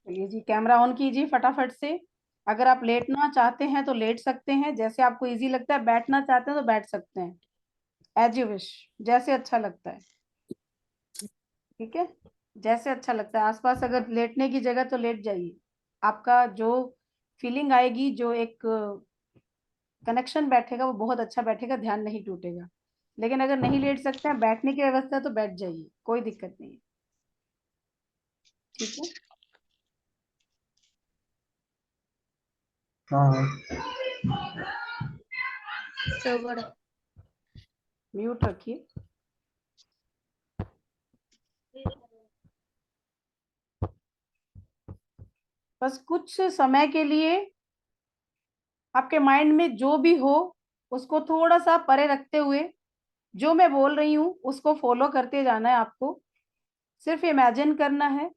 चलिए जी, camera on कीजिए फटाफट से। अगर आप लेटना चाहते हैं तो लेट सकते हैं, जैसे आपको इजी लगता है। बैठना चाहते हैं तो बैठ सकते हैं, एज यू विश, जैसे अच्छा लगता है। ठीक है, जैसे अच्छा लगता है। आसपास अगर लेटने की जगह तो लेट जाइए। आपका जो फीलिंग आएगी, जो एक कनेक्शन बैठेगा, वो बहुत अच्छा बैठेगा, ध्यान नहीं टूटेगा। लेकिन अगर नहीं लेट सकते हैं, बैठने की व्यवस्था है, तो बैठ जाइए, कोई दिक्कत नहीं है। ठीक है। हाँ। म्यूट रखिए। बस कुछ समय के लिए आपके माइंड में जो भी हो उसको थोड़ा सा परे रखते हुए, जो मैं बोल रही हूँ उसको फॉलो करते जाना है आपको। सिर्फ इमेजिन करना है।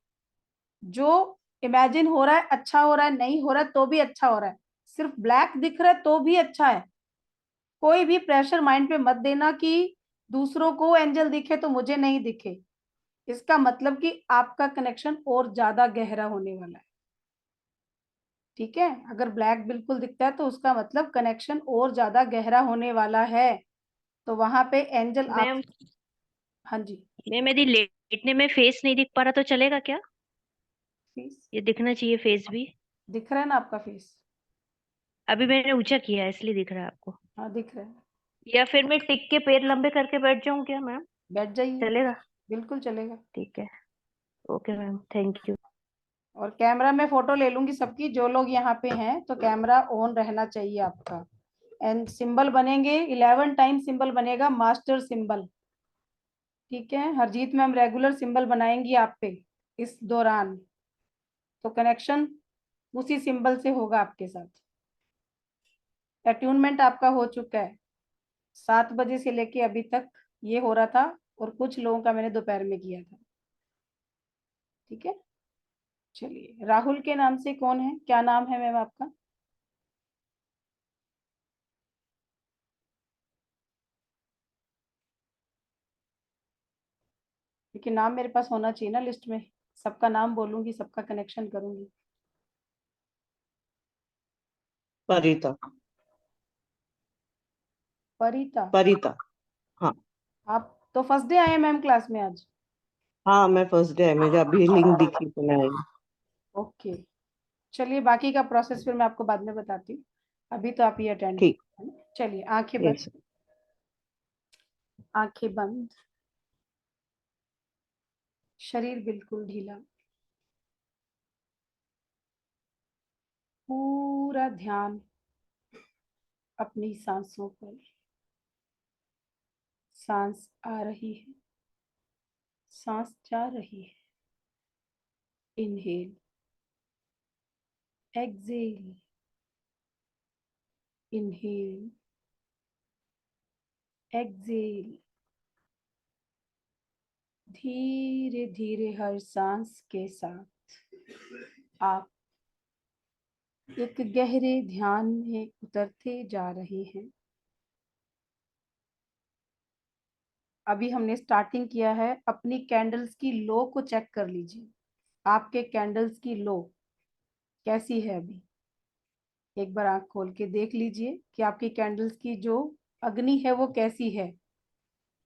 जो इमेजिन हो रहा है अच्छा हो रहा है, नहीं हो रहा है तो भी अच्छा हो रहा है। सिर्फ ब्लैक दिख रहा है तो भी अच्छा है। कोई भी प्रेशर माइंड पे मत देना कि दूसरों को एंजल दिखे तो मुझे नहीं दिखे। इसका मतलब कि आपका कनेक्शन और ज्यादा गहरा होने वाला है। ठीक है, अगर ब्लैक बिल्कुल दिखता है तो उसका मतलब कनेक्शन और ज्यादा गहरा होने वाला है। तो वहां पे एंजल आप। मैम, हाँ जी। मेरी लेटने में फेस नहीं दिख पा रहा तो चलेगा क्या? फेस ये दिखना चाहिए फेस भी। दिख रहा है ना आपका फेस? अभी मैंने ऊंचा किया है इसलिए दिख रहा है आपको। हाँ दिख रहा है। या फिर मैं टिक के पैर लंबे करके बैठ जाऊं क्या मैम? बैठ जाइए, चलेगा? बिल्कुल चलेगा। ठीक है। Okay ma'am, thank you. और कैमरा में फोटो ले लूंगी सबकी, जो लोग यहाँ पे हैं, तो कैमरा ऑन रहना चाहिए आपका। एंड सिंबल बनेंगे, 11 टाइम सिंबल बनेगा, मास्टर सिंबल। ठीक है, हरजीत मैम रेगुलर सिंबल बनाएंगी आप पे इस दौरान। तो कनेक्शन उसी सिंबल से होगा आपके साथ। अट्यूनमेंट आपका हो चुका है, 7 बजे से लेके अभी तक ये हो रहा था। और कुछ लोगों का मैंने दोपहर में किया था। ठीक है। चलिए, राहुल के नाम से कौन है? क्या नाम है मैम आपका? क्योंकि नाम मेरे पास होना चाहिए ना लिस्ट में। सबका नाम बोलूंगी, सबका कनेक्शन करूंगी। परिता। परिता। परिता। हाँ। आप तो फर्स्ट डे आए हैं मैम क्लास में आज? हाँ, मैं फर्स्ट डे है, मुझे अभी लिंक दिखी तो मैं आई। ओके। चलिए, बाकी का प्रोसेस फिर मैं आपको बाद में बताती हूँ। अभी तो आप ये अटेंड ठीक। कीजिए। चलिए, आंखें बंद। यस। आंखें बंद। शरीर बिल्कुल ढीला। पूरा ध्यान अपनी सांसों पर। सांस आ रही है, सांस जा रही है। Inhale, exhale, inhale, exhale. धीरे धीरे हर सांस के साथ आप एक गहरे ध्यान में उतरते जा रहे हैं। अभी हमने स्टार्टिंग किया है। अपनी कैंडल्स की लो को चेक कर लीजिए। आपके कैंडल्स की लो कैसी है अभी? एक बार आंख खोल के देख लीजिए कि आपकी कैंडल्स की जो अग्नि है वो कैसी है।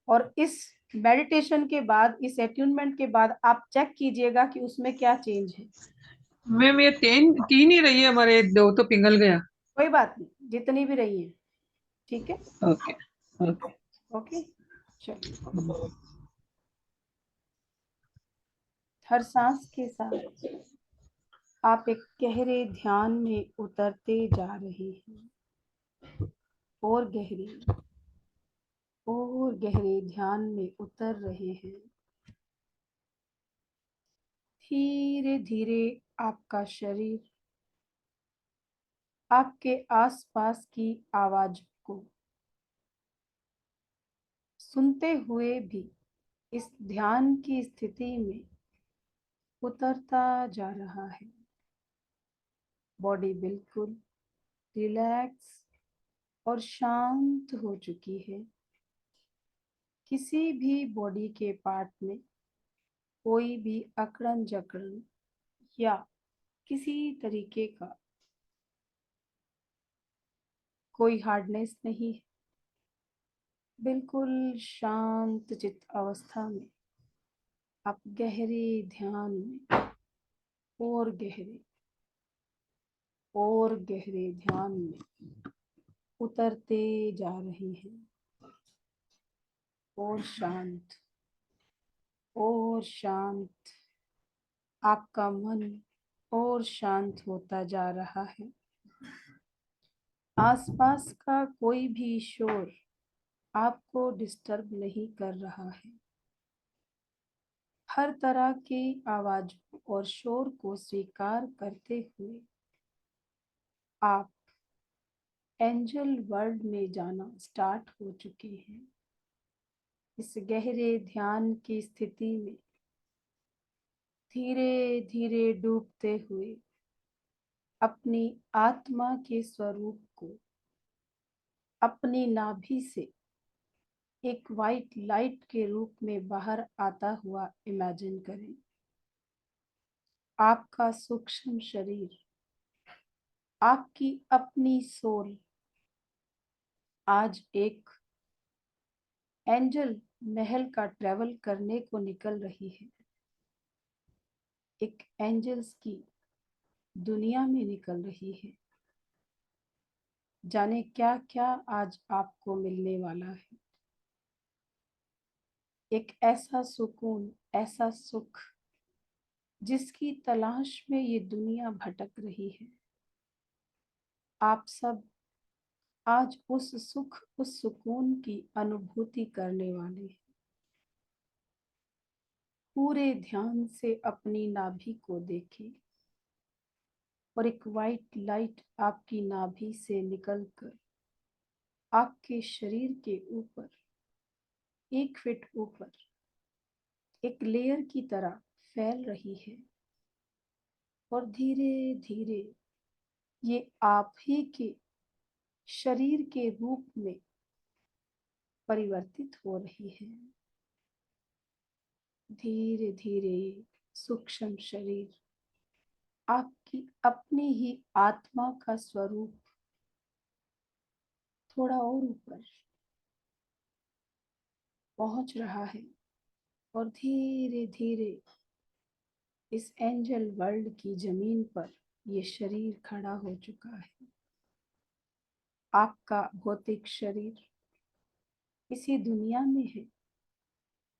और इस मेडिटेशन के बाद, इस एट्यूनमेंट के बाद आप चेक कीजिएगा कि उसमें क्या चेंज है। मैम ये तीन ही रही है हमारे, दो तो पिघल गया। कोई बात नहीं, जितनी भी रही है। ठीक है। ओके। ओके। ओके। चलिए, हर सांस के साथ आप एक गहरे ध्यान में उतरते जा रहे हैं। और गहरे, और गहरे ध्यान में उतर रहे हैं। धीरे धीरे आपका शरीर आपके आसपास की आवाज को सुनते हुए भी इस ध्यान की स्थिति में उतरता जा रहा है। बॉडी बिल्कुल रिलैक्स और शांत हो चुकी है। किसी भी बॉडी के पार्ट में कोई भी अकड़न जकड़न या किसी तरीके का कोई हार्डनेस नहीं है। बिल्कुल शांत चित्त अवस्था में आप गहरे ध्यान में और गहरे ध्यान में उतरते जा रहे हैं। और शांत आपका मन और शांत होता जा रहा है। आसपास का कोई भी शोर आपको डिस्टर्ब नहीं कर रहा है। हर तरह की आवाजों और शोर को स्वीकार करते हुए आप एंजल वर्ल्ड में जाना स्टार्ट हो चुके हैं। इस गहरे ध्यान की स्थिति में धीरे धीरे डूबते हुए अपनी आत्मा के स्वरूप को अपनी नाभि से एक वाइट लाइट के रूप में बाहर आता हुआ इमेजिन करें। आपका सूक्ष्म शरीर, आपकी अपनी सोल आज एक एंजल महल का ट्रेवल करने को निकल रही है। एक एंजल्स की दुनिया में निकल रही है। जाने क्या क्या आज आपको मिलने वाला है। एक ऐसा सुकून, ऐसा सुख जिसकी तलाश में ये दुनिया भटक रही है। आप सब आज उस सुख, उस सुकून की अनुभूति करने वाले हैं। पूरे ध्यान से अपनी नाभि को देखें और एक वाइट लाइट आपकी नाभि से निकलकर आपके शरीर के ऊपर, 1 फीट ऊपर एक लेयर की तरह फैल रही है। और धीरे धीरे ये आप ही के शरीर के रूप में परिवर्तित हो रही है। धीरे धीरे सूक्ष्म शरीर आपकी अपनी ही आत्मा का स्वरूप थोड़ा और ऊपर पहुंच रहा है। और धीरे धीरे इस एंजल वर्ल्ड की जमीन पर ये शरीर खड़ा हो चुका है। आपका भौतिक शरीर इसी दुनिया में है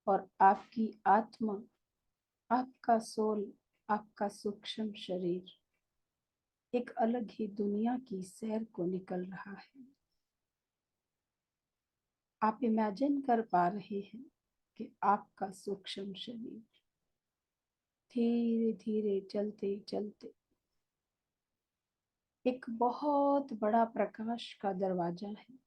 और आपकी आत्मा, आपका सोल, आपका सूक्ष्म शरीर एक अलग ही दुनिया की सैर को निकल रहा है। आप इमेजिन कर पा रहे हैं कि आपका सूक्ष्म शरीर धीरे धीरे चलते चलते एक बहुत बड़ा प्रकाश का दरवाजा है,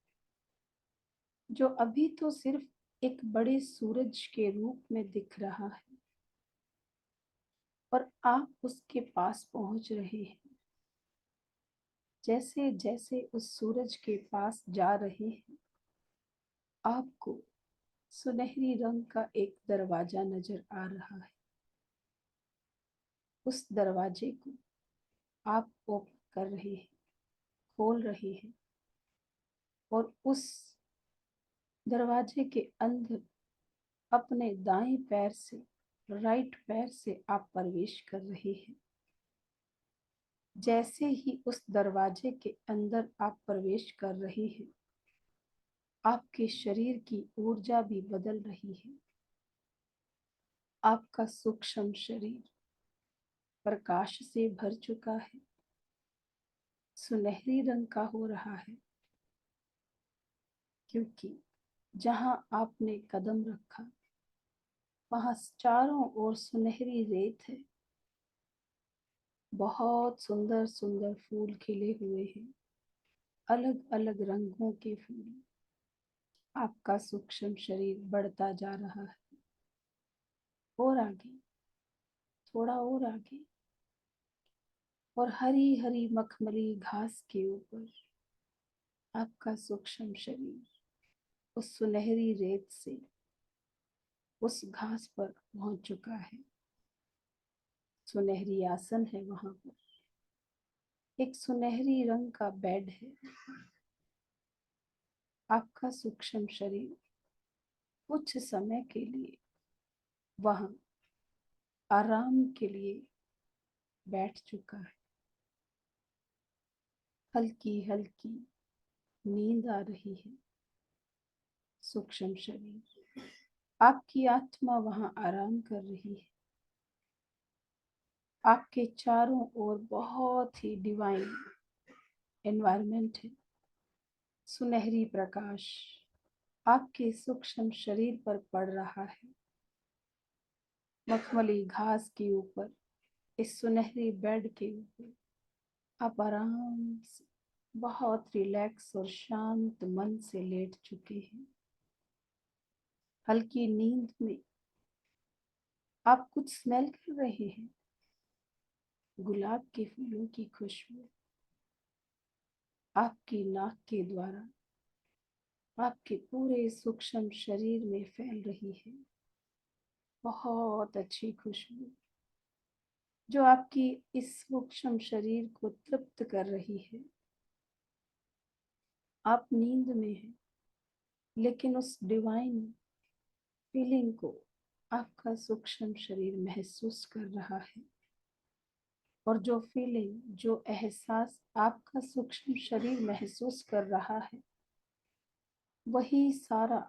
जो अभी तो सिर्फ एक बड़े सूरज के रूप में दिख रहा है। और आप उसके पास पहुंच रहे हैं। जैसे जैसे उस सूरज के पास जा रहे हैं, आपको सुनहरी रंग का एक दरवाजा नजर आ रहा है। उस दरवाजे को आप ओपन कर रहे हैं, खोल रहे हैं और उस दरवाजे के अंदर अपने दाएं पैर से, राइट पैर से आप प्रवेश कर रहे हैं। जैसे ही उस दरवाजे के अंदर आप प्रवेश कर रहे हैं, आपके शरीर की ऊर्जा भी बदल रही है। आपका सूक्ष्म शरीर प्रकाश से भर चुका है, सुनहरी रंग का हो रहा है, क्योंकि जहां आपने कदम रखा वहां चारों ओर सुनहरी रेत है। बहुत सुंदर सुंदर फूल खिले हुए हैं, अलग अलग रंगों के फूल। आपका सूक्ष्म शरीर बढ़ता जा रहा है, और आगे, थोड़ा और आगे, और हरी हरी मखमली घास के ऊपर आपका सूक्ष्म शरीर उस सुनहरी रेत से उस घास पर पहुंच चुका है। सुनहरी आसन है वहां पर, एक सुनहरी रंग का बेड है। आपका सूक्ष्म शरीर कुछ समय के लिए वहां आराम के लिए बैठ चुका है। हल्की हल्की नींद आ रही है। सूक्ष्म शरीर, आपकी आत्मा वहां आराम कर रही है। आपके चारों ओर बहुत ही डिवाइन एनवायरनमेंट है। सुनहरी प्रकाश आपके सूक्ष्म शरीर पर पड़ रहा है। मखमली घास के ऊपर, इस सुनहरी बेड के ऊपर आप आराम से बहुत रिलैक्स और शांत मन से लेट चुके हैं। हल्की नींद में आप कुछ स्मेल कर रहे हैं। गुलाब के फूलों की खुशबू आपकी नाक के द्वारा आपके पूरे सूक्ष्म शरीर में फैल रही है। बहुत अच्छी खुशबू जो आपकी इस सूक्ष्म शरीर को तृप्त कर रही है। आप नींद में हैं, लेकिन उस डिवाइन फीलिंग को आपका सूक्ष्म शरीर महसूस कर रहा है। और जो फीलिंग, जो एहसास आपका सूक्ष्म शरीर महसूस कर रहा है, वही सारा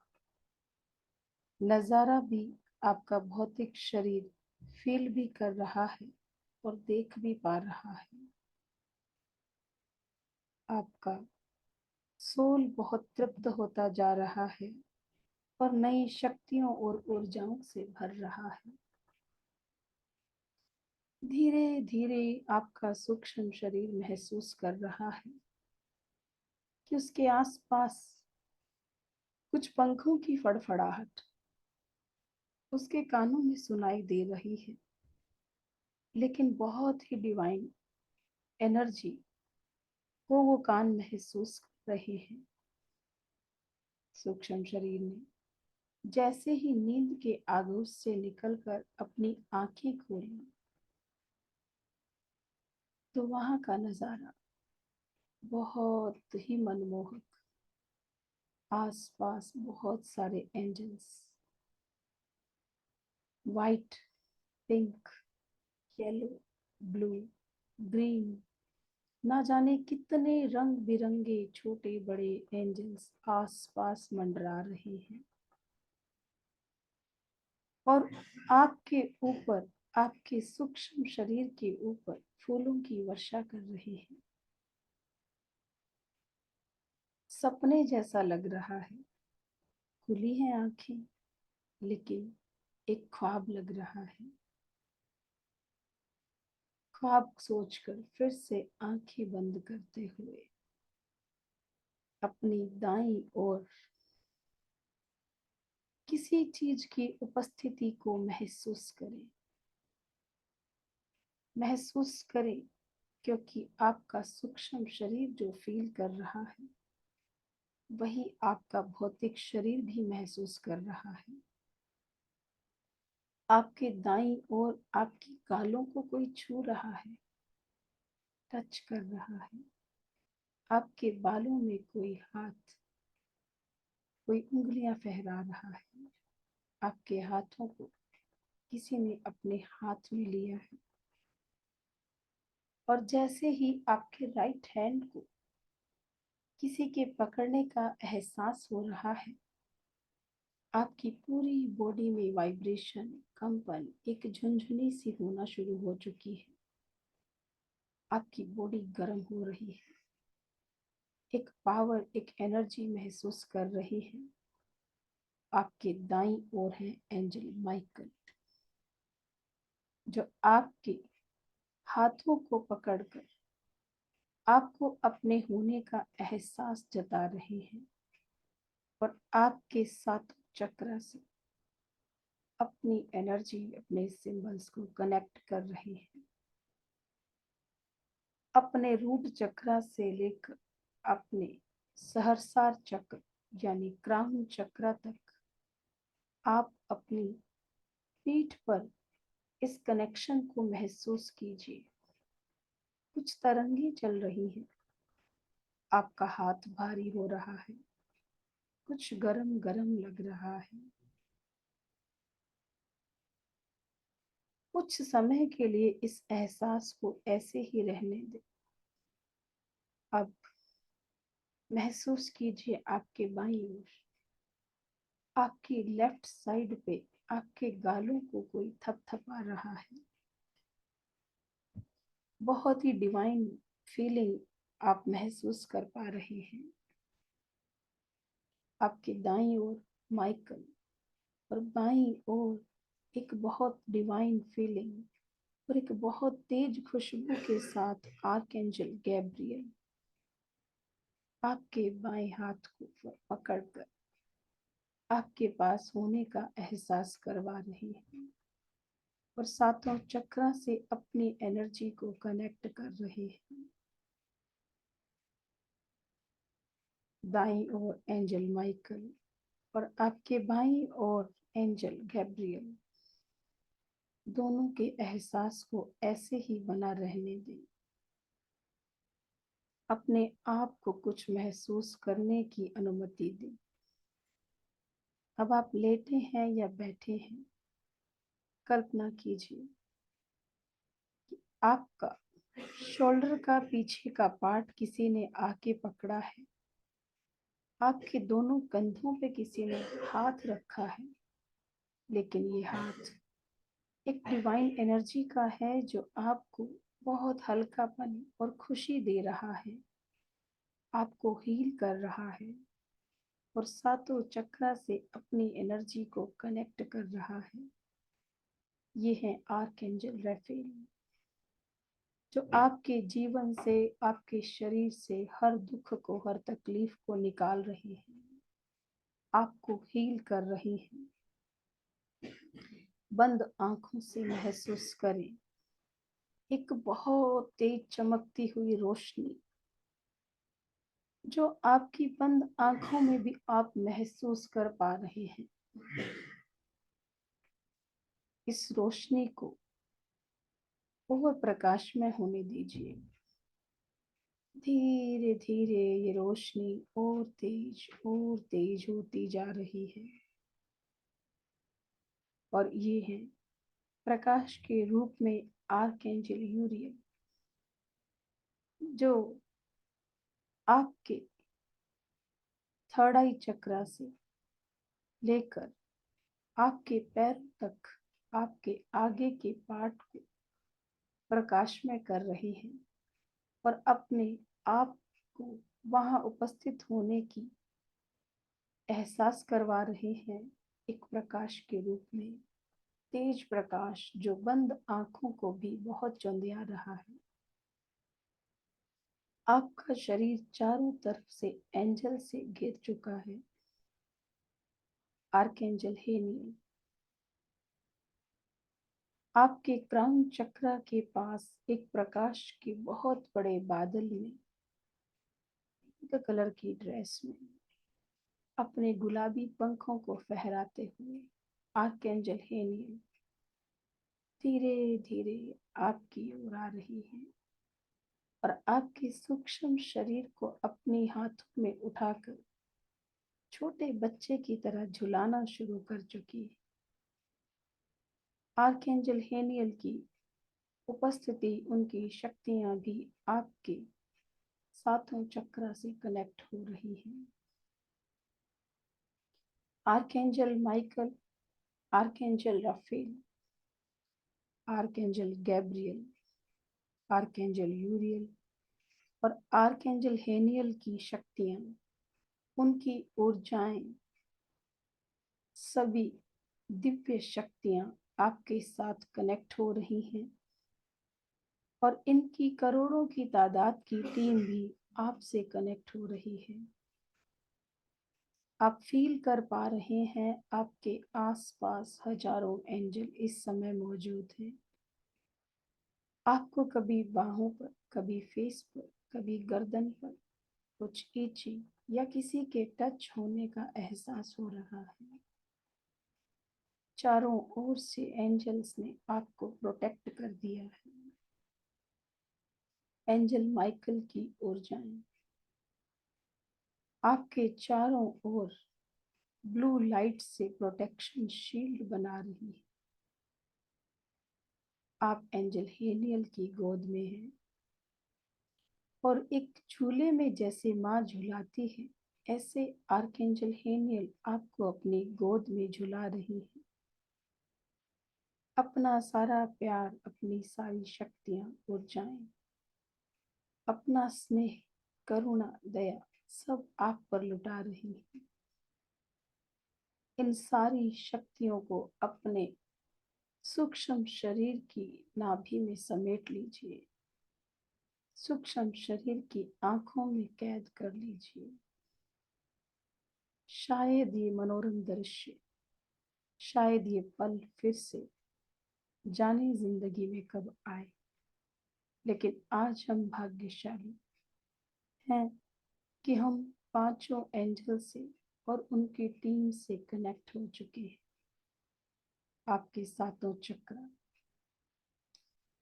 नजारा भी आपका भौतिक शरीर फील भी कर रहा है और देख भी पा रहा है। आपका सोल बहुत तृप्त होता जा रहा है और नई शक्तियों और ऊर्जाओं से भर रहा है। धीरे धीरे आपका सूक्ष्म शरीर महसूस कर रहा है कि उसके आसपास कुछ पंखों की फड़फड़ाहट उसके कानों में सुनाई दे रही है, लेकिन बहुत ही डिवाइन एनर्जी को वो कान महसूस कर रहे हैं। सूक्ष्म शरीर ने जैसे ही नींद के आगोश से निकलकर अपनी आंखें खोली, तो वहां का नजारा बहुत ही मनमोहक। आसपास बहुत सारे angels, white, pink, yellow, blue, green, ना जाने कितने रंग बिरंगे छोटे बड़े एंजल्स आसपास मंडरा रहे हैं। और आपके ऊपर, आपके सूक्ष्म शरीर के ऊपर फूलों की वर्षा कर रहे हैं। सपने जैसा लग रहा है। खुली हैं आंखें, लेकिन एक ख्वाब लग रहा है। ख्वाब सोचकर फिर से आंखें बंद करते हुए अपनी दाईं ओर किसी चीज की उपस्थिति को महसूस करें। महसूस करें, क्योंकि आपका सूक्ष्म शरीर जो फील कर रहा है, वही आपका भौतिक शरीर भी महसूस कर रहा है। आपके दाईं ओर आपकी गालों को कोई छू रहा है, टच कर रहा है। आपके बालों में कोई हाथ, कोई उंगलियां फहरा रहा है। आपके हाथों को किसी ने अपने हाथ में लिया है। और जैसे ही आपके राइट हैंड को किसी के पकड़ने का एहसास हो रहा है, आपकी पूरी बॉडी में वाइब्रेशन, कंपन, एक झुनझुनी सी होना शुरू हो चुकी है। आपकी बॉडी गर्म हो रही है। एक पावर, एक एनर्जी महसूस कर रही है। आपके दाईं ओर है एंजल माइकल, जो आपके हाथों को पकड़कर आपको अपने होने का एहसास जता रहे हैं और आपके सातों चक्र से अपनी एनर्जी, अपने सिंबल्स को कनेक्ट कर रहे हैं। अपने रूट चक्र से लेकर अपने सहस्रार चक्र यानी क्राउन चक्र तक आप अपनी पीठ पर इस कनेक्शन को महसूस कीजिए। कुछ तरंगे चल रही हैं। आपका हाथ भारी हो रहा है, कुछ गरम गरम लग रहा है। कुछ समय के लिए इस एहसास को ऐसे ही रहने दें। अब महसूस कीजिए आपके बाईं ओर, आपकी लेफ्ट साइड पे आपके गालों को कोई थपथपा रहा है। बहुत ही डिवाइन फीलिंग आप महसूस कर पा रहे हैं। आपके दाईं ओर माइकल और बाईं ओर एक बहुत डिवाइन फीलिंग और एक बहुत तेज खुशबू के साथ आर्कएंजल गैब्रियल आपके बाएं हाथ को पकड़कर आपके पास होने का एहसास करवा रही है और सातों चक्रा से अपनी एनर्जी को कनेक्ट कर रहे हैं। दाईं ओर एंजल माइकल और आपके बाईं ओर एंजल गैब्रियल, दोनों के एहसास को ऐसे ही बना रहने दें। अपने आप को कुछ महसूस करने की अनुमति दें। अब आप लेटे हैं या बैठे हैं, कल्पना कीजिए कि आपका शोल्डर का पीछे का पार्ट किसी ने आके पकड़ा है। आपके दोनों कंधों पे किसी ने हाथ रखा है, लेकिन ये हाथ एक डिवाइन एनर्जी का है जो आपको बहुत हल्कापन और खुशी दे रहा है, आपको हील कर रहा है और सातों चक्रा से अपनी एनर्जी को कनेक्ट कर रहा है। ये है आर्कएंजल रफेल, जो आपके जीवन से, आपके शरीर से हर दुख को, हर तकलीफ को निकाल रहे हैं, आपको हील कर रहे हैं। बंद आंखों से महसूस करें एक बहुत तेज चमकती हुई रोशनी, जो आपकी बंद आंखों में भी आप महसूस कर पा रहे हैं। इस रोशनी को और प्रकाशमय होने दीजिए। धीरे धीरे ये रोशनी और तेज होती जा रही है और ये है प्रकाश के रूप में आर्कएंजल यूरियल, जो आपके थर्ड आई चक्रा से लेकर आपके पैरों तक, आपके आगे के पार्ट को प्रकाशमय कर रहे हैं और अपने आप को वहां उपस्थित होने की एहसास करवा रहे हैं, एक प्रकाश के रूप में, तेज प्रकाश जो बंद आंखों को भी बहुत चौंधिया रहा है। आपका शरीर चारों तरफ से एंजल से घिर चुका है। आर्कएंजल हेनियल आपके क्राउन चक्र के पास एक प्रकाश के बहुत बड़े बादल में, पिंक कलर की ड्रेस में, अपने गुलाबी पंखों को फहराते हुए आर्कएंजल हेनियल धीरे धीरे आपकी ओर आ रही है और आपके सूक्ष्म शरीर को अपने हाथों में उठाकर छोटे बच्चे की तरह झुलाना शुरू कर चुकी है। आर्कएंजल हेनियल की उपस्थिति, उनकी शक्तियां भी आपके सातों चक्र से कनेक्ट हो रही हैं। Archangel Michael, archangel Raphael, archangel Gabriel, archangel Uriel और आर्कएंजल हेनियल की शक्तियां, उनकी ऊर्जाएं, सभी दिव्य शक्तियां आपके साथ कनेक्ट हो रही हैं और इनकी करोड़ों की तादाद की टीम भी आपसे कनेक्ट हो रही है। आप फील कर पा रहे हैं आपके आसपास हजारों एंजल इस समय मौजूद हैं। आपको कभी बाहों पर, कभी फेस पर, कभी गर्दन पर कुछ इचिंग या किसी के टच होने का एहसास हो रहा है। चारों ओर से एंजल्स ने आपको प्रोटेक्ट कर दिया है। एंजल माइकल की ओर जाएं। आपके चारों ओर ब्लू लाइट से प्रोटेक्शन शील्ड बना रही है। आप एंजल हेनियल की गोद में हैं और एक झूले में जैसे माँ झुलाती है, ऐसे आर्कएंजल हेनियल आपको अपनी गोद में झुला रही है। अपना सारा प्यार, अपनी सारी शक्तियां, ऊर्जाएं, अपना स्नेह, करुणा, दया सब आप पर लुटा रही है। इन सारी शक्तियों को अपने सूक्ष्म शरीर की नाभि में समेट लीजिए। सूक्ष्म शरीर की आंखों में कैद कर लीजिए। शायद ये मनोरम दृश्य, शायद ये पल फिर से जाने जिंदगी में कब आए, लेकिन आज हम भाग्यशाली हैं कि हम पांचों एंजल से और उनकी टीम से कनेक्ट हो चुके हैं। आपके सातों चक्र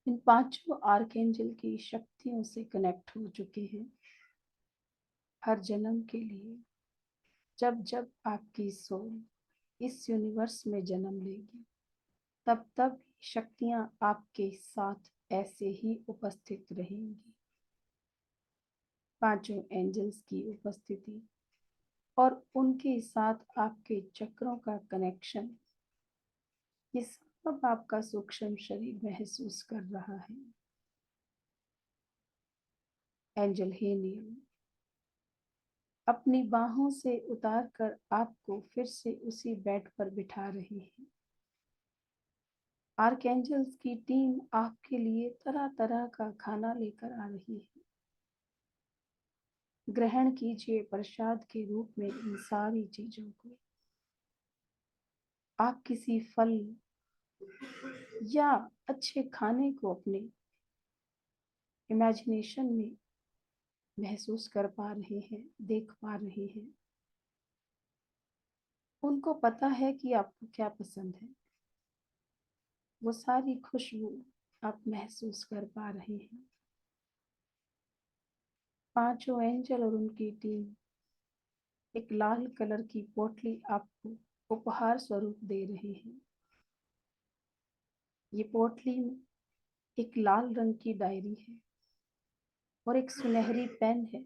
इन पांचों आर्कएंजल की शक्तियों से कनेक्ट हो चुके हैं। हर जन्म के लिए जब जब आपकी सोल इस यूनिवर्स में जन्म लेगी, तब तब शक्तियां आपके साथ ऐसे ही उपस्थित रहेंगी। पांचों एंजल्स की उपस्थिति और उनके साथ आपके चक्रों का कनेक्शन, ये सब आपका सूक्ष्म शरीर महसूस कर रहा है। एंजल हेनियल अपनी बाहों से उतार कर आपको फिर से उसी बेड पर बिठा रही है। आर्कएंजल्स की टीम आपके लिए तरह तरह का खाना लेकर आ रही है। ग्रहण कीजिए प्रसाद के रूप में इन सारी चीजों को। आप किसी फल या अच्छे खाने को अपने इमेजिनेशन में महसूस कर पा रहे हैं, देख पा रहे हैं। उनको पता है कि आपको क्या पसंद है। वो सारी खुशबू आप महसूस कर पा रहे हैं। पांचों एंजल और उनकी टीम एक लाल कलर की पोटली आपको उपहार स्वरूप दे रहे हैं। ये पोटली में एक लाल रंग की डायरी है और एक सुनहरी पेन है।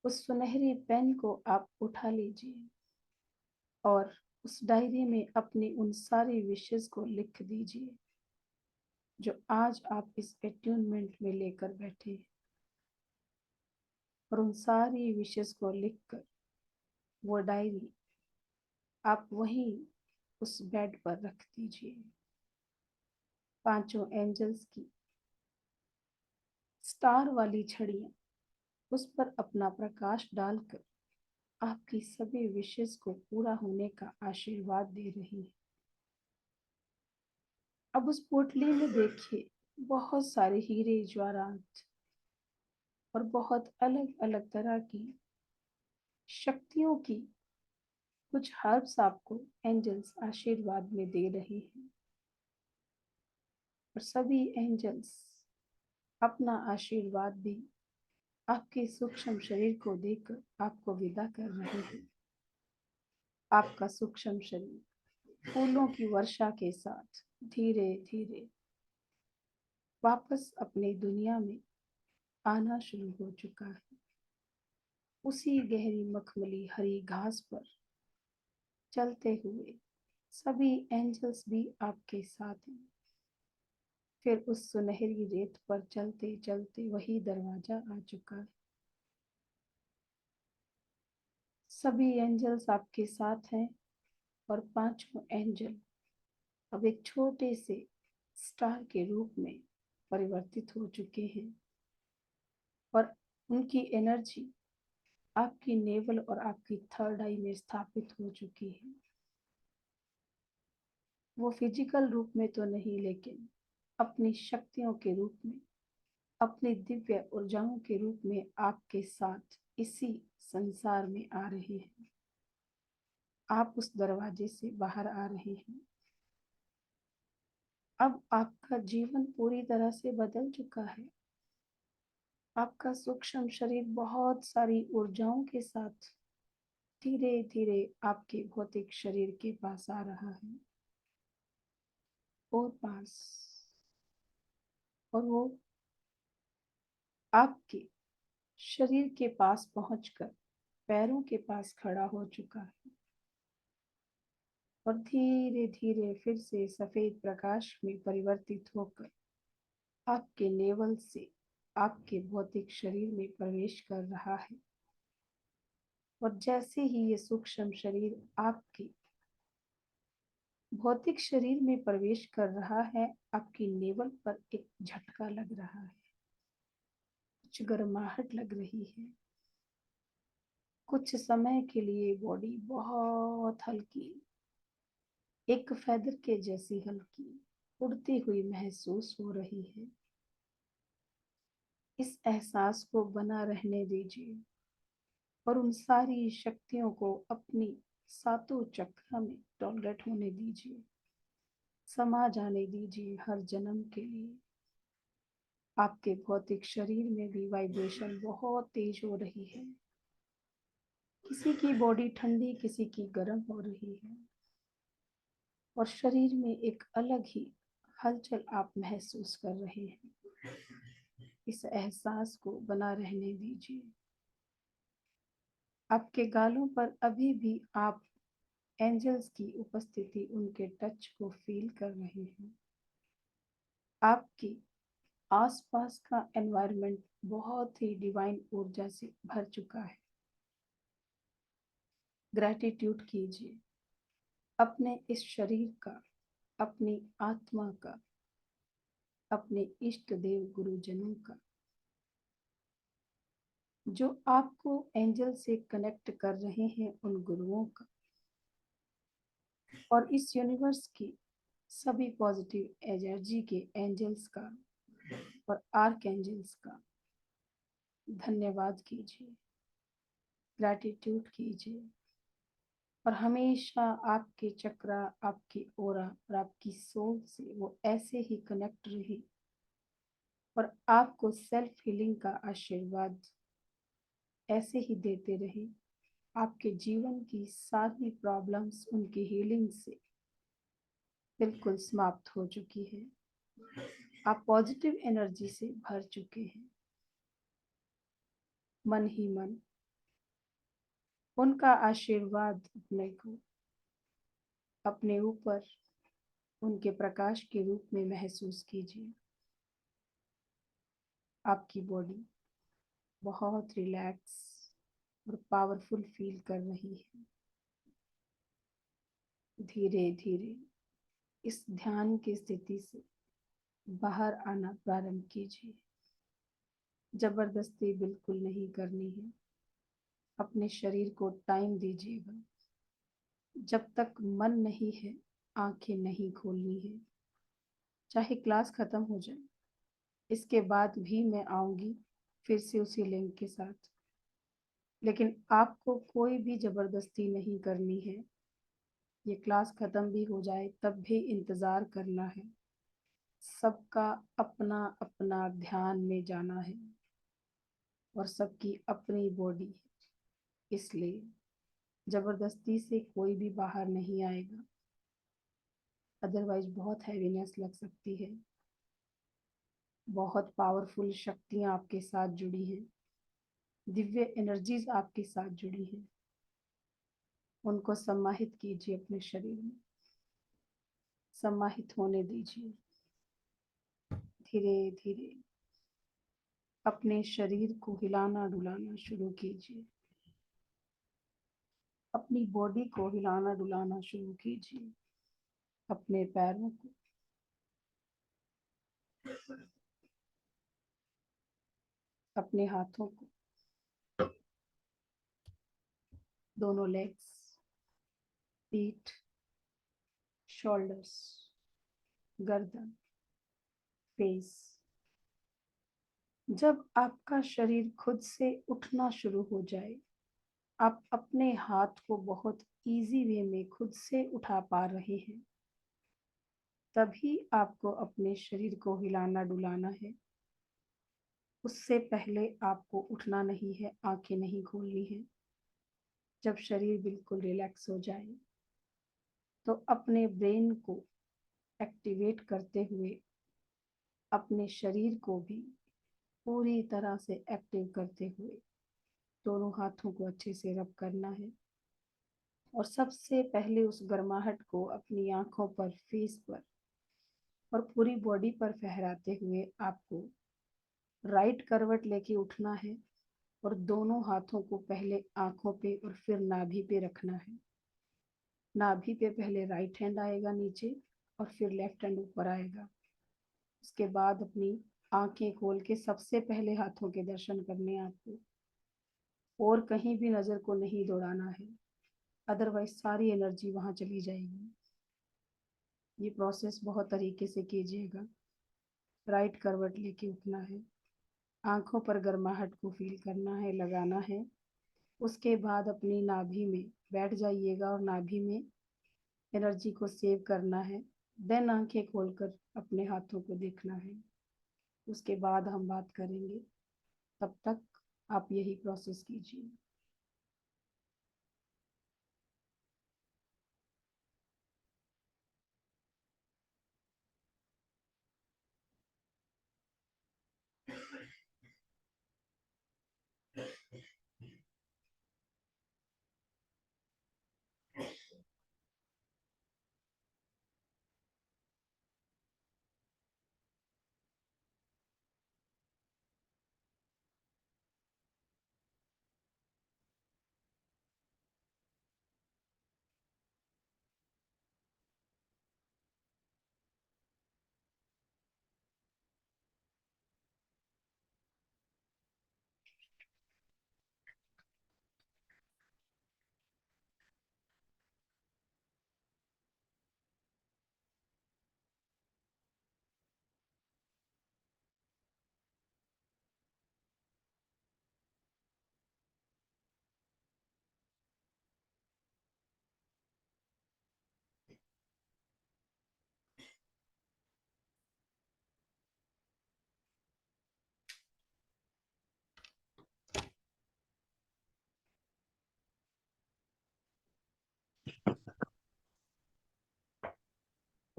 उस सुनहरी पेन को आप उठा लीजिए और उस डायरी में अपनी उन सारी विशेस को लिख दीजिए जो आज आप इस एट्यूनमेंट में लेकर बैठे हैं। और उन सारी विशेस को लिखकर वो डायरी आप वहीं उस बेड पर रख दीजिए। पांचों एंजल्स की स्टार वाली छड़ियां उस पर अपना प्रकाश डालकर आपकी सभी विशेस को पूरा होने का आशीर्वाद दे रही है। अब उस पोटली में देखिए बहुत सारे हीरे जवाहरात और बहुत अलग अलग तरह की शक्तियों की कुछ हर्ब्स आपको एंजल्स आशीर्वाद में दे रहे हैं। और सभी एंजल्स अपना आशीर्वाद भी आपके सूक्ष्म शरीर को देकर आपको विदा कर रहे हैं। आपका सूक्ष्म शरीर फूलों की वर्षा के साथ धीरे धीरे वापस अपनी दुनिया में आना शुरू हो चुका है। उसी गहरी मखमली हरी घास पर चलते हुए सभी एंजल्स भी आपके साथ हैं। फिर उस सुनहरी रेत पर चलते चलते वही दरवाजा आ चुका है। सभी एंजल्स आपके साथ हैं और पांचों एंजल अब एक छोटे से स्टार के रूप में परिवर्तित हो चुके हैं और उनकी एनर्जी आपकी नेवल और आपकी थर्ड आई में स्थापित हो चुकी है। वो फिजिकल रूप में तो नहीं, लेकिन अपनी शक्तियों के रूप में, अपनी दिव्य ऊर्जाओं के रूप में आपके साथ इसी संसार में आ रहे हैं। आप उस दरवाजे से बाहर आ रहे हैं। अब आपका जीवन पूरी तरह से बदल चुका है। आपका सूक्ष्म शरीर बहुत सारी ऊर्जाओं के साथ धीरे धीरे आपके भौतिक शरीर के पास आ रहा है और पास, और वो आपके शरीर के पास पहुंचकर पैरों के पास खड़ा हो चुका है और धीरे धीरे फिर से सफेद प्रकाश में परिवर्तित होकर आपके नेवल से आपके भौतिक शरीर में प्रवेश कर रहा है। और जैसे ही ये सूक्ष्म शरीर आपके भौतिक शरीर में प्रवेश कर रहा है, आपकी नेवल पर एक झटका लग रहा है, कुछ गर्माहट लग रही है। कुछ समय के लिए बॉडी बहुत हल्की, एक फेदर के जैसी हल्की उड़ती हुई महसूस हो रही है। इस एहसास को बना रहने दीजिए और उन सारी शक्तियों को अपनी सातों चक्र में टॉलरेट होने दीजिए, समा जाने दीजिए हर जन्म के लिए। आपके भौतिक शरीर में भी वाइब्रेशन बहुत तेज हो रही है। किसी की बॉडी ठंडी, किसी की गर्म हो रही है और शरीर में एक अलग ही हलचल आप महसूस कर रहे हैं। इस एहसास को बना रहने दीजिए। आपके गालों पर अभी भी आप एंजल्स की उपस्थिति, उनके टच को फील कर रहे हैं। आपकी आसपास का एनवायरनमेंट बहुत ही डिवाइन ऊर्जा से भर चुका है। ग्रैटिट्यूड कीजिए अपने इस शरीर का, अपनी आत्मा का, अपने इष्ट देव गुरुजनों का, जो आपको एंजल से कनेक्ट कर रहे हैं, उन गुरुओं का, और इस यूनिवर्स की सभी पॉजिटिव एनर्जी के एंजल्स का और आर्क एंजल्स का धन्यवाद कीजिए, ग्रैटिट्यूड कीजिए। और हमेशा आपके चक्रा, आपकी ओरा और आपकी सोल से वो ऐसे ही कनेक्ट रहे और आपको सेल्फ हीलिंग का आशीर्वाद ऐसे ही देते रहे। आपके जीवन की सारी प्रॉब्लम्स उनकी हीलिंग से बिल्कुल समाप्त हो चुकी है। आप पॉजिटिव एनर्जी से भर चुके हैं। मन ही मन उनका आशीर्वाद अपने को, अपने ऊपर उनके प्रकाश के रूप में महसूस कीजिए। आपकी बॉडी बहुत रिलैक्स और पावरफुल फील कर रही है। धीरे धीरे इस ध्यान की स्थिति से बाहर आना प्रारंभ कीजिए। जबरदस्ती बिल्कुल नहीं करनी है। अपने शरीर को टाइम दीजिएगा। जब तक मन नहीं है, आंखें नहीं खोलनी है। चाहे क्लास खत्म हो जाए, इसके बाद भी मैं आऊंगी फिर से उसी लिंक के साथ, लेकिन आपको कोई भी जबरदस्ती नहीं करनी है। ये क्लास खत्म भी हो जाए तब भी इंतजार करना है। सबका अपना अपना ध्यान में जाना है और सबकी अपनी बॉडी है, इसलिए जबरदस्ती से कोई भी बाहर नहीं आएगा। अदरवाइज बहुत हैवीनेस लग सकती है। बहुत पावरफुल शक्तियां आपके साथ जुड़ी हैं, दिव्य एनर्जीज आपके साथ जुड़ी हैं। उनको सम्माहित कीजिए, अपने शरीर में सम्माहित होने दीजिए। धीरे धीरे अपने शरीर को हिलाना डुलाना शुरू कीजिए। अपनी बॉडी को हिलाना डुलाना शुरू कीजिए। अपने पैरों को, अपने हाथों को, दोनों लेग्स, पीठ, शोल्डर्स, गर्दन, फेस। जब आपका शरीर खुद से उठना शुरू हो जाए, आप अपने हाथ को बहुत इजी वे में खुद से उठा पा रहे हैं, तभी आपको अपने शरीर को हिलाना डुलाना है। उससे पहले आपको उठना नहीं है, आंखें नहीं खोलनी है। जब शरीर बिल्कुल रिलैक्स हो जाए तो अपने ब्रेन को एक्टिवेट करते हुए अपने शरीर को भी पूरी तरह से एक्टिव करते हुए दोनों हाथों को अच्छे से रब करना है। और सबसे पहले उस गर्माहट को अपनी आंखों पर, फेस पर और पूरी बॉडी पर फहराते हुए आपको राइट करवट लेके उठना है और दोनों हाथों को पहले आंखों पे और फिर नाभि पे रखना है। नाभि पे पहले राइट हैंड आएगा नीचे और फिर लेफ्ट हैंड ऊपर आएगा। उसके बाद अपनी आंखें खोल के सबसे पहले हाथों के दर्शन करने आपको, और कहीं भी नजर को नहीं दौड़ाना है, अदरवाइज सारी एनर्जी वहां चली जाएगी। ये प्रोसेस बहुत तरीके से कीजिएगा। राइट करवट लेके उठना है, आंखों पर गर्माहट को फील करना है, लगाना है। उसके बाद अपनी नाभि में बैठ जाइएगा और नाभि में एनर्जी को सेव करना है। देन आंखें खोलकर अपने हाथों को देखना है। उसके बाद हम बात करेंगे, तब तक आप यही प्रोसेस कीजिए।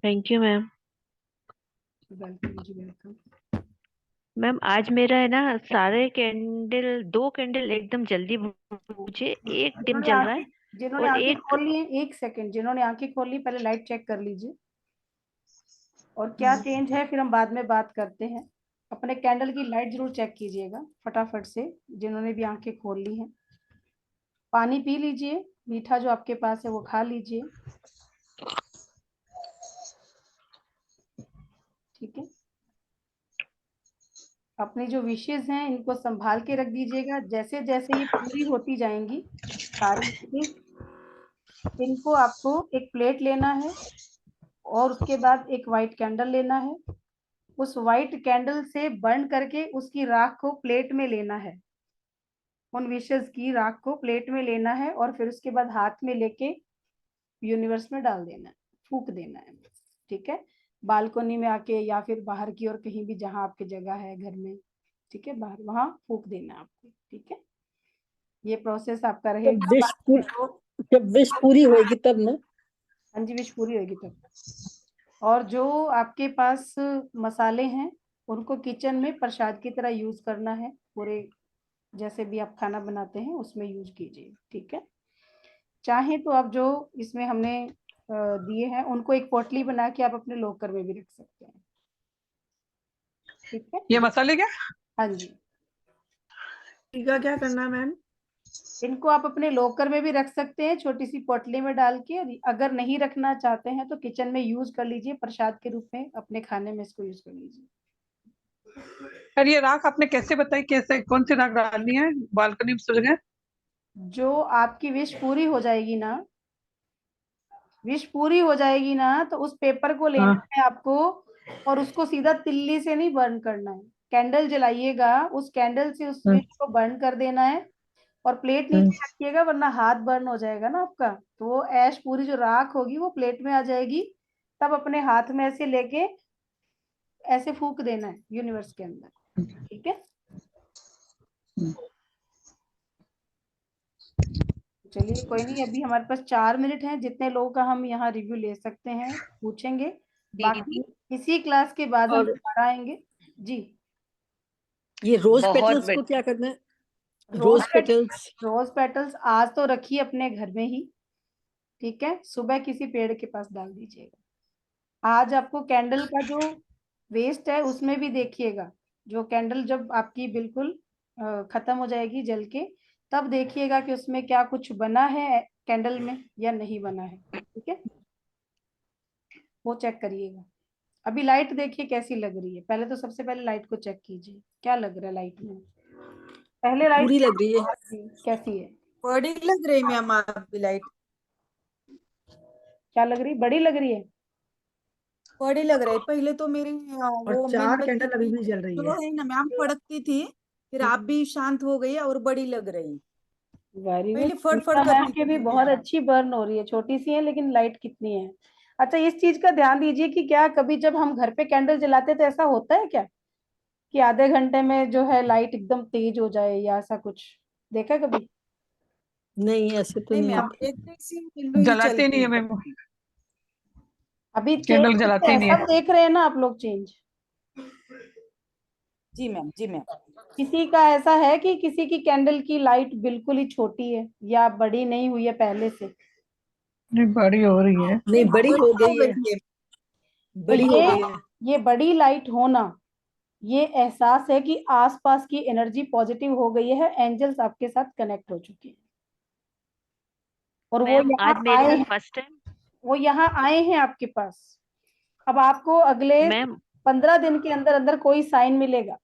Thank you ma'am. वेलकम जी, वेलकम। मैम आज मेरा है ना, सारे कैंडल, 2 कैंडल एकदम जल्दी बुझे, एक डिम जिन्होंने जल रहा आंखें है जिन्होंने और आंखें एक। खोल ली हैं, एक सेकंड, जिन्होंने आंखें खोल ली पहले लाइट चेक कर लीजिए, और क्या चेंज है फिर हम बाद में बात करते हैं। अपने कैंडल की लाइट जरूर चेक कीजिएगा फटाफट से, जिन्होंने भी आंखें खोल ली हैं। पानी पी लीजिए, मीठा जो आपके पास है वो खा लीजिए, ठीक है। अपनी जो विशेष हैं इनको संभाल के रख दीजिएगा। जैसे जैसे ये पूरी होती जाएंगी सारी विशेष, इनको आपको एक प्लेट लेना है और उसके बाद एक वाइट कैंडल लेना है। उस वाइट कैंडल से बर्न करके उसकी राख को प्लेट में लेना है। उन विशेष की राख को प्लेट में लेना है और फिर उसके बाद हाथ में लेके यूनिवर्स में डाल देना है, फूक देना है, ठीक है। बालकोनी में आके या फिर बाहर की ओर कहीं भी जहां आपकी जगह है घर में, ठीक है, बाहर वहां फूक देना है आपको, ठीक है। ये प्रोसेस आपका जब रहेगा। विश बाकी पूरी जब विश पूरी होएगी तब ना। हाँ जी, विश पूरी होगी तब। और जो आपके पास मसाले हैं उनको किचन में प्रसाद की तरह यूज करना है, पूरे जैसे भी आप खाना बनाते हैं उसमें यूज कीजिए, ठीक है। चाहे तो आप जो इसमें हमने दिए हैं उनको एक पोटली बना के आप अपने लॉकर में भी रख सकते हैं, ठीक है। ये मसाले क्या? हाँ जी, टीका क्या करना है मैम? इनको आप अपने लॉकर में भी रख सकते हैं, छोटी सी पोटली में डाल के। और अगर नहीं रखना चाहते हैं तो किचन में यूज कर लीजिए, प्रसाद के रूप में अपने खाने में इसको यूज कर लीजिए। यार ये राख आपने कैसे बताई, कैसे कौन सी राख डालनी है बालकनी में सब जगह? जो आपकी विश पूरी हो जाएगी ना, विश पूरी हो जाएगी ना, तो उस पेपर को लेना हाँ है आपको और उसको सीधा तिल्ली से नहीं बर्न करना है। कैंडल जलाइएगा, उस कैंडल से उस विश को बर्न कर देना है और प्लेट नीचे रखिएगा, वरना हाथ बर्न हो जाएगा ना आपका। तो वो ऐश पूरी जो राख होगी वो प्लेट में आ जाएगी, तब अपने हाथ में ऐसे लेके ऐसे फूंक देना है यूनिवर्स के अंदर। ठीक है, चलिए कोई नहीं, अभी हमारे पास 4 मिनट हैं, जितने लोगों का हम यहाँ रिव्यू ले सकते हैं पूछेंगे, बाकी इसी क्लास के बाद हम और दोबारा आएंगे। जी, ये रोज बहुत पेटल्स को बढ़िया। क्या करना है? रोज रोज पेटल्स रोज पेटल्स आज तो रखिए अपने घर में ही, ठीक है, सुबह किसी पेड़ के पास डाल दीजिएगा। आज आपको कैंडल का जो वेस्ट है उसमें भी देखिएगा, जो कैंडल जब आपकी बिल्कुल खत्म हो जाएगी जल के, तब देखिएगा कि उसमें क्या कुछ बना है कैंडल में या नहीं बना है। ठीक है, वो चेक करिएगा। अभी लाइट देखिए कैसी लग रही है, पहले तो सबसे पहले लाइट को चेक कीजिए क्या लग रहा है लाइट में। पहले लाइट पूरी लग रही है। कैसी है? बड़ी लग रही मैम आपकी लाइट। क्या लग रही, बड़ी लग रही है? बड़ी लग रही है। पहले तो मेरी और वो 4 मेणबत्ती कैंडल अभी भी जल रही जो है। है ना मैम फड़कती थी, फिर आप भी शांत हो गई और बड़ी लग रही। वेरी गुड, पहले फड़ मैम करती के भी थी बहुत मैम। अच्छी बर्न हो रही है, छोटी सी है लेकिन लाइट कितनी है। अच्छा, इस चीज का ध्यान दीजिए कि क्या कभी जब हम घर पे कैंडल जलाते तो ऐसा होता है क्या कि आधे घंटे में जो है लाइट एकदम तेज हो जाए या ऐसा कुछ देखा कभी? नहीं, ऐसे तो नहीं नहीं मैम, होता। एक सी विंडो ही जलाते चलती नहीं है है। मैम, अभी चेंज कैंडल जलाते नहीं सब है। देख रहे हैं ना आप लोग चेंज? जी मैम, जी मैम। किसी का ऐसा है कि किसी की कैंडल की लाइट बिल्कुल ही छोटी है या बड़ी नहीं हुई है पहले से? नहीं बड़ी हो रही है। नहीं, बड़ी हो बड़ी हो गई है। गई है। तो बड़ी हो गई है। ये बड़ी लाइट होना, ये एहसास है कि आसपास की एनर्जी पॉजिटिव हो गई है, एंजल्स आपके साथ कनेक्ट हो चुके हैं और वो मैम यहाँ आज मेरे आए साथ हैं, फर्स्ट टाइम। वो यहाँ आए हैं आपके पास। अब आपको अगले मैम 15 दिन के अंदर अंदर कोई साइन मिलेगा,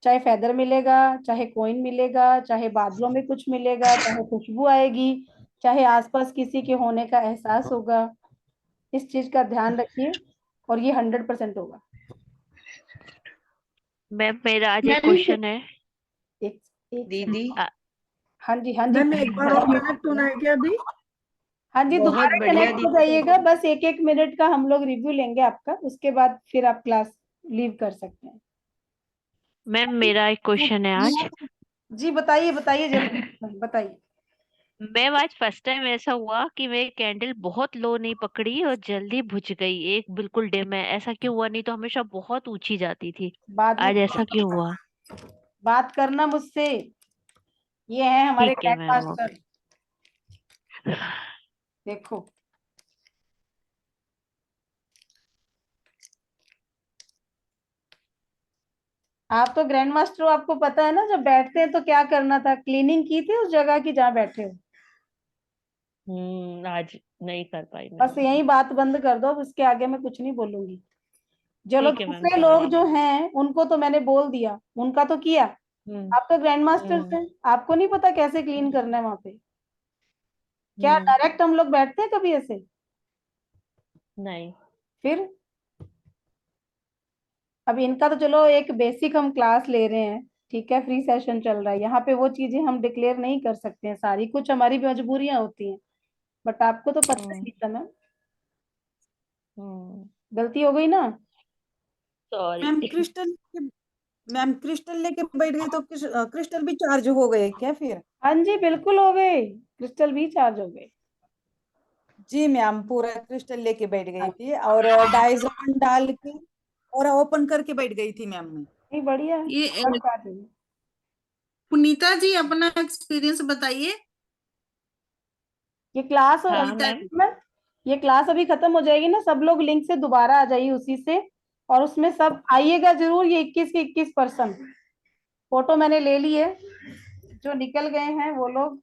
चाहे फेदर मिलेगा, चाहे कॉइन मिलेगा, चाहे बादलों में कुछ मिलेगा, चाहे खुशबू आएगी, चाहे आसपास किसी के होने का एहसास होगा। इस चीज का ध्यान रखिए और ये 100% होगा। मैम मेरा आज एक क्वेश्चन है। एक एक दीदी आ, हाँ जी, हाँ जी, मैम एक बार और कनेक्ट होना है क्या अभी? हाँ जी, बहुत दोबारा बढ़िया कनेक्ट हो दीदी। जाइएगा। बस एक एक मिनट का हम लोग रिव्यू लेंगे आपका, उसके बाद फिर आप क्लास लीव कर सकते हैं। मैम मेरा एक क्वेश्चन है आज। जी बताइए, बताइए जल्दी बताइए। मैम आज फर्स्ट टाइम ऐसा हुआ कि मेरी कैंडल बहुत लो नहीं पकड़ी और जल्दी बुझ गई, एक बिल्कुल डिम है। ऐसा क्यों हुआ? नहीं तो हमेशा बहुत ऊंची जाती थी। बाद में आज ऐसा क्यों हुआ? बात करना मुझसे, ये है हमारे ठीक है ग्रैंड मैम, मास्टर। ओके। देखो, आप तो ग्रैंड मास्टर हो, आपको पता है ना जब बैठते हैं तो क्या करना था। क्लीनिंग की थी उस जगह की जहाँ बैठे हो? आज नहीं कर पाई बस मैम। यही बात बंद कर दो, अब इसके आगे मैं कुछ नहीं बोलूंगी। जो लोग ठीक है मैम, दूसरे लोग सॉरी। जो हैं उनको तो मैंने बोल दिया, उनका तो किया। हम्म आप तो ग्रैंड मास्टर्स हम्म हैं, आपको नहीं पता कैसे क्लीन करना है वहां पे? क्या हम्म डायरेक्ट हम लोग बैठते हैं कभी ऐसे? नहीं। फिर अब इनका तो चलो एक बेसिक हम क्लास ले रहे हैं, ठीक है, फ्री सेशन चल रहा है, यहाँ पे वो चीजें हम डिक्लेयर नहीं कर सकते हैं सारी, कुछ हमारी भी मजबूरियां होती हैं। बट आपको तो पता ही हम्म नहीं था ना, हम्म गलती हो गई ना। सॉरी। मैम क्रिस्टल लेके बैठ गई तो क्रिस्टल भी चार्ज हो गए क्या फिर? हाँ जी, बिल्कुल हो गए, क्रिस्टल भी चार्ज हो गए। जी मैम, पूरा क्रिस्टल लेके बैठ गई हाँ, थी और डायजन डाल के और ओपन करके बैठ गई थी मैम मैं। नहीं बढ़िया है, ये बस आ रही है। पुनीता जी अपना एक्सपीरियंस बताइए। ये क्लास हाँ पुनीता मैम। जी। ये क्लास अभी खत्म हो जाएगी ना, सब लोग लिंक से दोबारा आ जाइए उसी से, और उसमें सब आइएगा जरूर। ये 21 के 21 पर्सन फोटो मैंने ले लिए, जो निकल गए हैं वो लोग